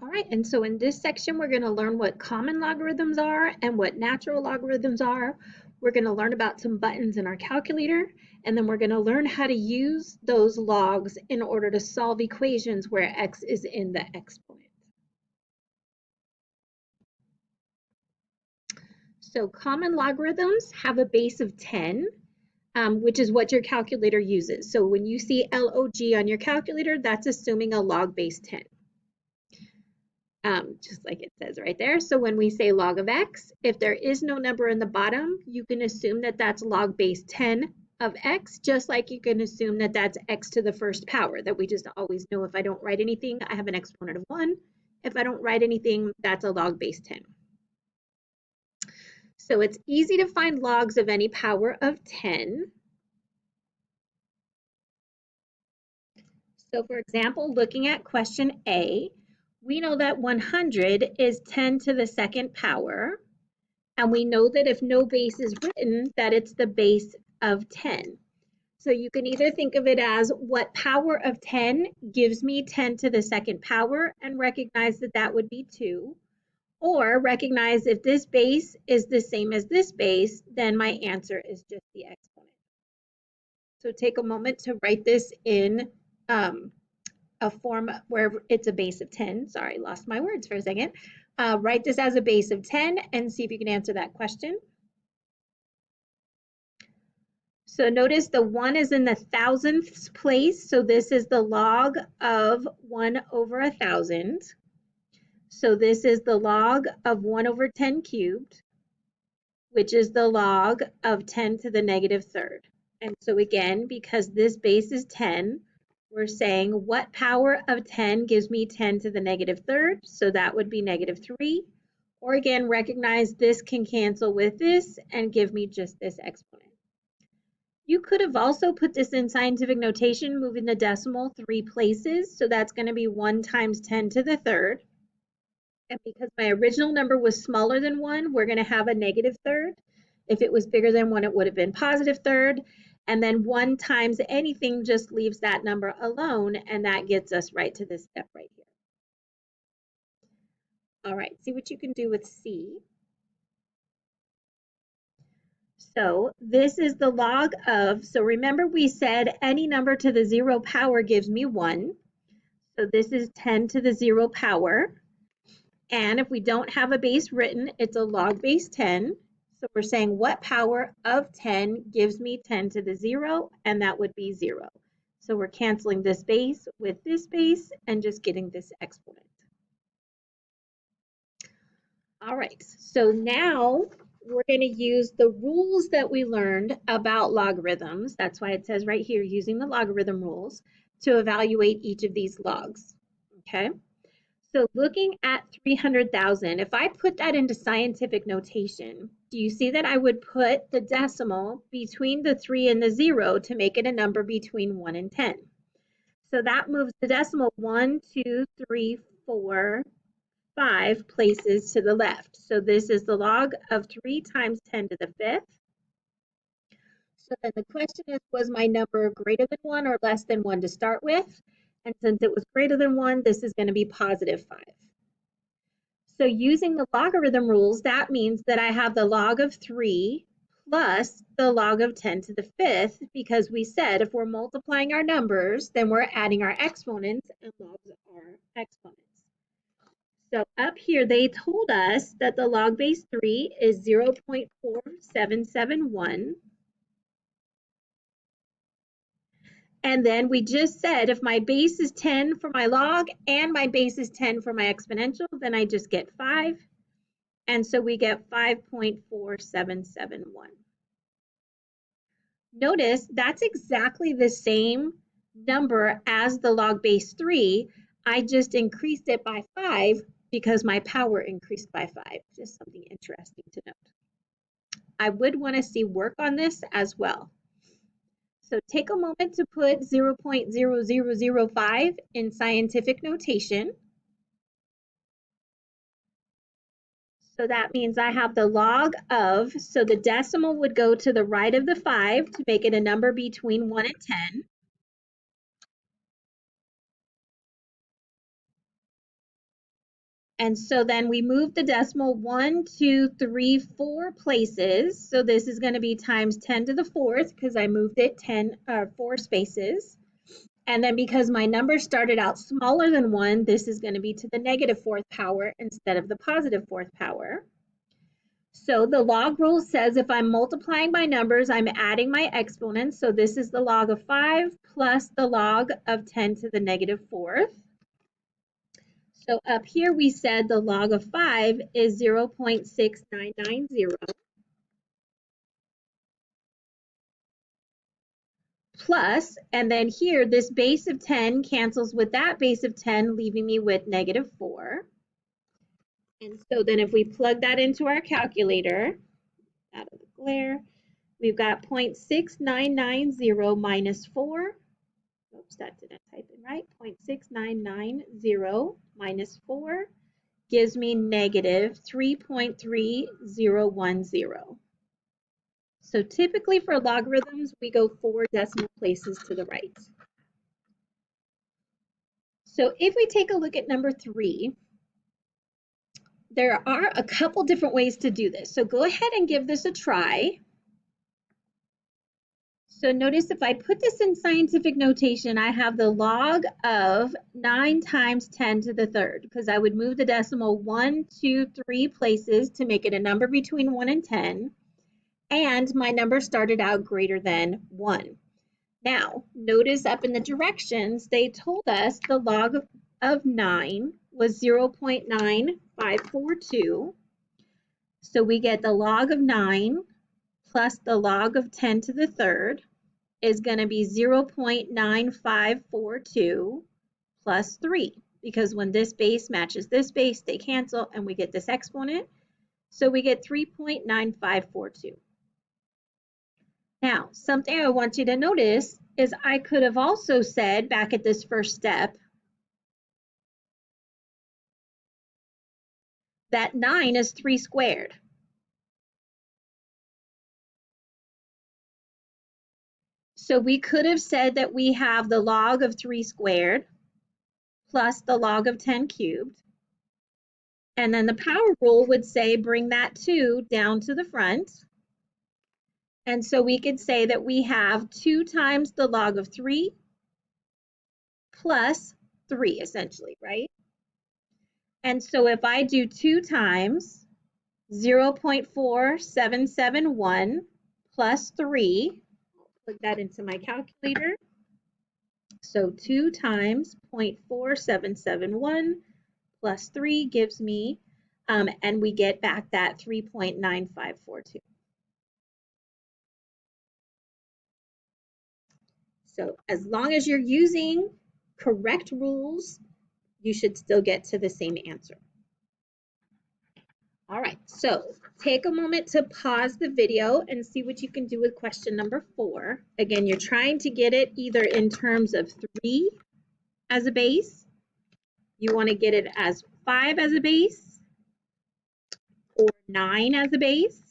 All right, and so in this section, we're going to learn what common logarithms are and what natural logarithms are. We're going to learn about some buttons in our calculator, and then we're going to learn how to use those logs in order to solve equations where x is in the exponent. So common logarithms have a base of 10, which is what your calculator uses. So when you see log on your calculator, that's assuming a log base 10. Just like it says right there. So when we say log of x, if there is no number in the bottom, you can assume that that's log base 10 of x, just like you can assume that that's x to the first power, that we just always know if I don't write anything, I have an exponent of 1. If I don't write anything, that's a log base 10. So it's easy to find logs of any power of 10. So for example, looking at question A, we know that 100 is 10 to the second power. And we know that if no base is written, that it's the base of 10. So you can either think of it as what power of 10 gives me 10 to the second power and recognize that that would be 2. Or recognize if this base is the same as this base, then my answer is just the exponent. So take a moment to write this in a form where it's a base of 10. Sorry, lost my words for a second. Write this as a base of 10 and see if you can answer that question. So notice the 1 is in the thousandths place. So this is the log of 1 over 1,000. So this is the log of 1 over 10 cubed, which is the log of 10 to the negative third. And so again, because this base is 10, we're saying what power of 10 gives me 10 to the negative third? So that would be negative 3. Or again, recognize this can cancel with this and give me just this exponent. You could have also put this in scientific notation, moving the decimal 3 places. So that's going to be 1 times 10 to the third. And because my original number was smaller than 1, we're going to have a negative third. If it was bigger than 1, it would have been positive third. And then 1 times anything just leaves that number alone, and that gets us right to this step right here. All right, see what you can do with C. So this is the log of, so remember we said any number to the 0 power gives me 1. So this is 10 to the 0 power. And if we don't have a base written, it's a log base 10. So we're saying what power of 10 gives me 10 to the 0, and that would be 0. So we're canceling this base with this base and just getting this exponent. All right, so now we're going to use the rules that we learned about logarithms. That's why it says right here, using the logarithm rules to evaluate each of these logs. Okay, so looking at 300,000, if I put that into scientific notation, do you see that I would put the decimal between the 3 and the 0 to make it a number between 1 and 10? So that moves the decimal 1, 2, 3, 4, 5 places to the left. So this is the log of 3 times 10 to the 5th. So then the question is, was my number greater than 1 or less than 1 to start with? And since it was greater than 1, this is going to be positive 5. So using the logarithm rules, that means that I have the log of 3 plus the log of 10 to the 5th, because we said if we're multiplying our numbers, then we're adding our exponents, and logs are exponents. So up here, they told us that the log base 3 is 0.4771. And then we just said if my base is 10 for my log and my base is 10 for my exponential, then I just get 5. And so we get 5.4771. Notice that's exactly the same number as the log base 3. I just increased it by 5 because my power increased by 5. Just something interesting to note. I would want to see work on this as well. So take a moment to put 0.0005 in scientific notation. So that means I have the log of, so the decimal would go to the right of the 5 to make it a number between 1 and 10. And so then we move the decimal 1, 2, 3, 4 places. So this is going to be times 10 to the 4th because I moved it 4 spaces. And then because my number started out smaller than 1, this is going to be to the negative 4th power instead of the positive 4th power. So the log rule says if I'm multiplying by numbers, I'm adding my exponents. So this is the log of 5 plus the log of 10 to the negative 4th. So up here we said the log of 5 is 0.6990 plus, and then here this base of 10 cancels with that base of 10, leaving me with negative 4. And so then if we plug that into our calculator, out of the glare, we've got 0.6990 minus 4. Oops, that didn't type in right. 0.6990 minus 4 gives me negative 3.3010. So typically for logarithms, we go 4 decimal places to the right. So if we take a look at number 3, there are a couple different ways to do this. So go ahead and give this a try. So notice if I put this in scientific notation, I have the log of 9 times 10 to the 3rd, because I would move the decimal 1, 2, 3 places to make it a number between 1 and 10. And my number started out greater than 1. Now, notice up in the directions, they told us the log of 9 was 0.9542. So we get the log of 9 plus the log of 10 to the 3rd is going to be 0.9542 plus 3, because when this base matches this base, they cancel and we get this exponent. So we get 3.9542. Now, something I want you to notice is I could have also said back at this first step that 9 is 3 squared. So we could have said that we have the log of 3 squared plus the log of 10 cubed. And then the power rule would say bring that 2 down to the front. And so we could say that we have 2 times the log of 3 plus 3, essentially, right? And so if I do 2 times 0.4771 plus 3, plug that into my calculator. So 2 times 0.4771 plus 3 gives me, and we get back that 3.9542. So as long as you're using correct rules, you should still get to the same answer. All right, so take a moment to pause the video and see what you can do with question number 4. Again, you're trying to get it either in terms of 3 as a base, you want to get it as 5 as a base, or 9 as a base,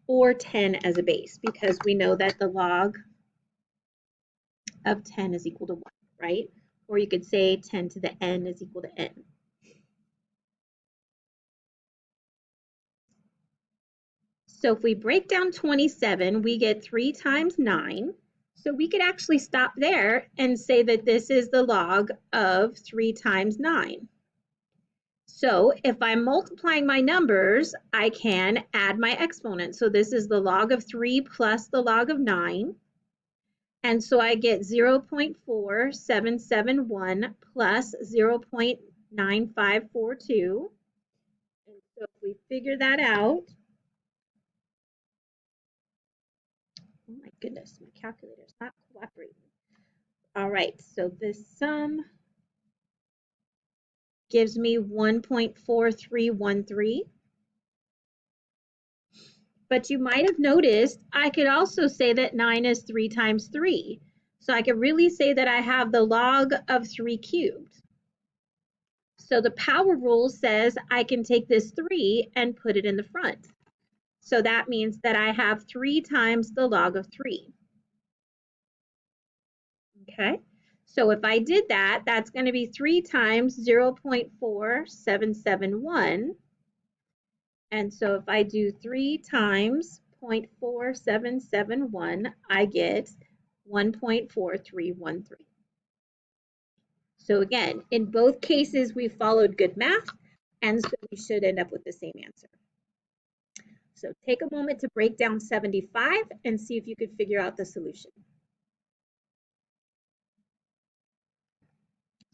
or 10 as a base, because we know that the log of 10 is equal to 1, right? Or you could say 10 to the n is equal to n. So if we break down 27, we get 3 times 9. So we could actually stop there and say that this is the log of 3 times 9. So if I'm multiplying my numbers, I can add my exponent. So this is the log of 3 plus the log of 9. And so I get 0.4771 plus 0.9542. And so if we figure that out, oh my goodness, my calculator is not cooperating. All right, so this sum gives me 1.4313. But you might have noticed I could also say that 9 is 3 times 3. So I could really say that I have the log of 3 cubed. So the power rule says I can take this 3 and put it in the front. So that means that I have 3 times the log of 3. Okay, So if I did that, that's going to be 3 times 0.4771. And so if I do 3 times 0.4771, I get 1.4313. So again, in both cases, we followed good math, and so we should end up with the same answer. So take a moment to break down 75 and see if you could figure out the solution.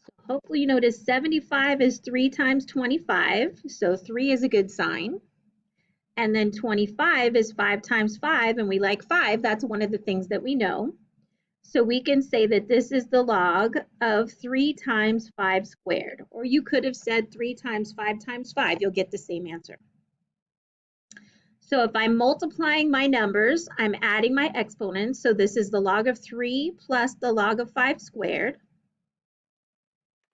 So hopefully you notice 75 is 3 times 25, so 3 is a good sign. And then 25 is 5 times 5, and we like 5. That's one of the things that we know. So we can say that this is the log of 3 times 5 squared. Or you could have said 3 times 5 times 5. You'll get the same answer. So if I'm multiplying my numbers, I'm adding my exponents. So this is the log of 3 plus the log of 5 squared.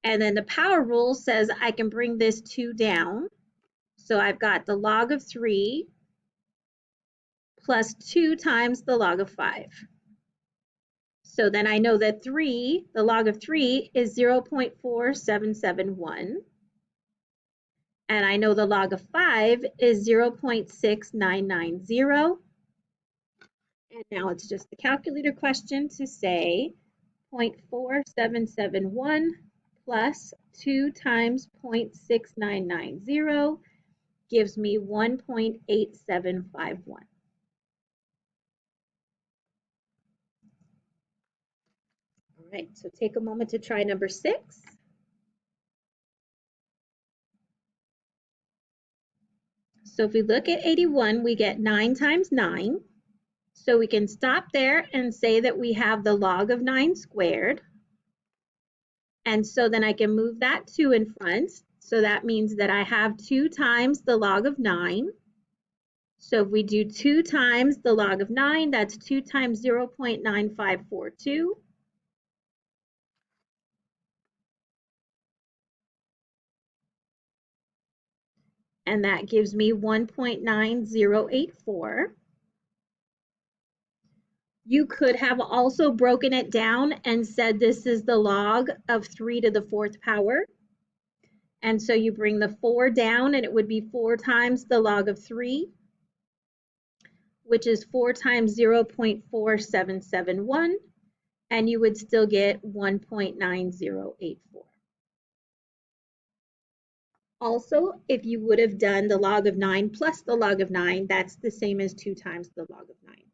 And then the power rule says I can bring this 2 down. So I've got the log of 3 plus 2 times the log of 5. So then I know that the log of 3 is 0.4771. And I know the log of 5 is 0.6990. And now it's just the calculator question to say 0.4771 plus 2 times 0.6990 gives me 1.8751. All right, so take a moment to try number 6. So if we look at 81, we get 9 times 9. So we can stop there and say that we have the log of 9 squared. And so then I can move that 2 in front. So that means that I have 2 times the log of 9. So if we do 2 times the log of 9, that's 2 times 0.9542. And that gives me 1.9084. You could have also broken it down and said this is the log of 3 to the 4th power. And so you bring the 4 down and it would be 4 times the log of 3, which is 4 times 0.4771, and you would still get 1.9084. Also, if you would have done the log of 9 plus the log of 9, that's the same as 2 times the log of 9.